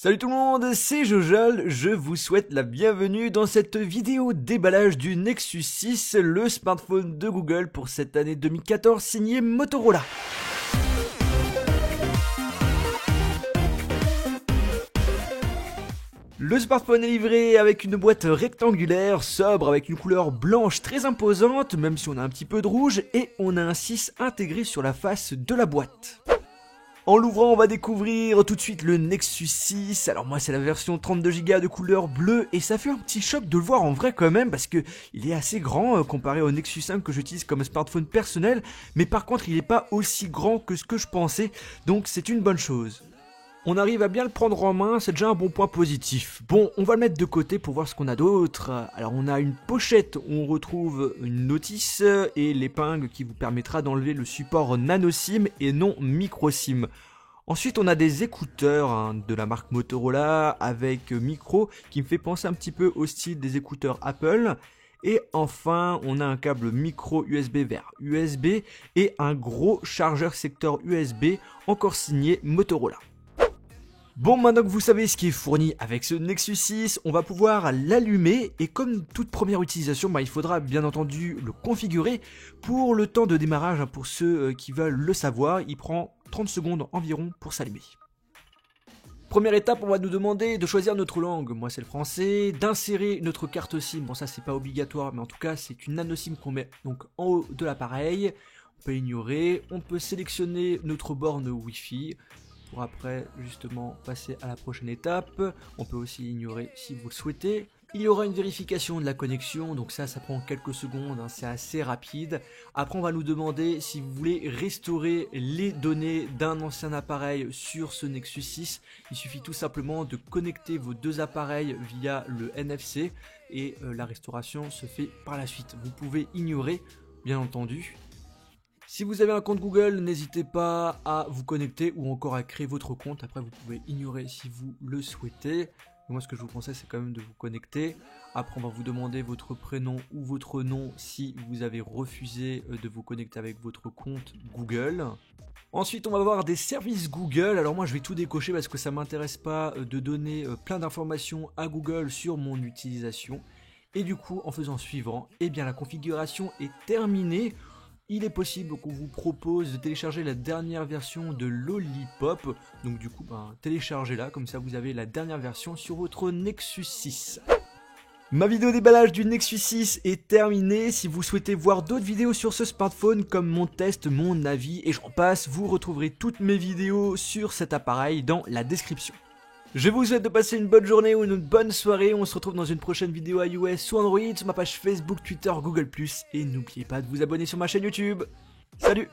Salut tout le monde, c'est Jojol, je vous souhaite la bienvenue dans cette vidéo déballage du Nexus 6, le smartphone de Google pour cette année 2014 signé Motorola. Le smartphone est livré avec une boîte rectangulaire, sobre, avec une couleur blanche très imposante, même si on a un petit peu de rouge, et on a un 6 intégré sur la face de la boîte. En l'ouvrant, on va découvrir tout de suite le Nexus 6. Alors moi, c'est la version 32Go de couleur bleue et ça fait un petit choc de le voir en vrai quand même parce que il est assez grand comparé au Nexus 5 que j'utilise comme smartphone personnel. Mais par contre, il n'est pas aussi grand que ce que je pensais, donc c'est une bonne chose. On arrive à bien le prendre en main, c'est déjà un bon point positif. Bon, on va le mettre de côté pour voir ce qu'on a d'autre. Alors on a une pochette où on retrouve une notice et l'épingle qui vous permettra d'enlever le support nano SIM et non micro SIM. Ensuite on a des écouteurs de la marque Motorola avec micro qui me fait penser un petit peu au style des écouteurs Apple. Et enfin, on a un câble micro USB vers USB et un gros chargeur secteur USB encore signé Motorola. Bon, maintenant que vous savez ce qui est fourni avec ce Nexus 6, on va pouvoir l'allumer et comme toute première utilisation, il faudra bien entendu le configurer. Pour le temps de démarrage, pour ceux qui veulent le savoir, il prend 30 secondes environ pour s'allumer. Première étape, on va nous demander de choisir notre langue, moi c'est le français, d'insérer notre carte SIM, bon ça c'est pas obligatoire, mais en tout cas c'est une nano SIM qu'on met donc en haut de l'appareil. On peut ignorer, on peut sélectionner notre borne Wi-Fi. Pour après justement passer à la prochaine étape. On peut aussi ignorer si vous le souhaitez. Il y aura une vérification de la connexion, donc ça prend quelques secondes, c'est assez rapide. Après on va nous demander si vous voulez restaurer les données d'un ancien appareil sur ce Nexus 6. Il suffit tout simplement de connecter vos deux appareils via le NFC et la restauration se fait par la suite. Vous pouvez ignorer bien entendu. Si vous avez un compte Google, n'hésitez pas à vous connecter ou encore à créer votre compte. Après, vous pouvez ignorer si vous le souhaitez. Moi, ce que je vous conseille, c'est quand même de vous connecter. Après, on va vous demander votre prénom ou votre nom si vous avez refusé de vous connecter avec votre compte Google. Ensuite, on va avoir des services Google. Alors moi, je vais tout décocher parce que ça ne m'intéresse pas de donner plein d'informations à Google sur mon utilisation. Et du coup, en faisant suivant, la configuration est terminée. Il est possible qu'on vous propose de télécharger la dernière version de Lollipop. Donc du coup, téléchargez-la, comme ça vous avez la dernière version sur votre Nexus 6. Ma vidéo déballage du Nexus 6 est terminée. Si vous souhaitez voir d'autres vidéos sur ce smartphone, comme mon test, mon avis et j'en passe, vous retrouverez toutes mes vidéos sur cet appareil dans la description. Je vous souhaite de passer une bonne journée ou une bonne soirée. On se retrouve dans une prochaine vidéo iOS ou Android sur ma page Facebook, Twitter, Google+. Et n'oubliez pas de vous abonner sur ma chaîne YouTube. Salut!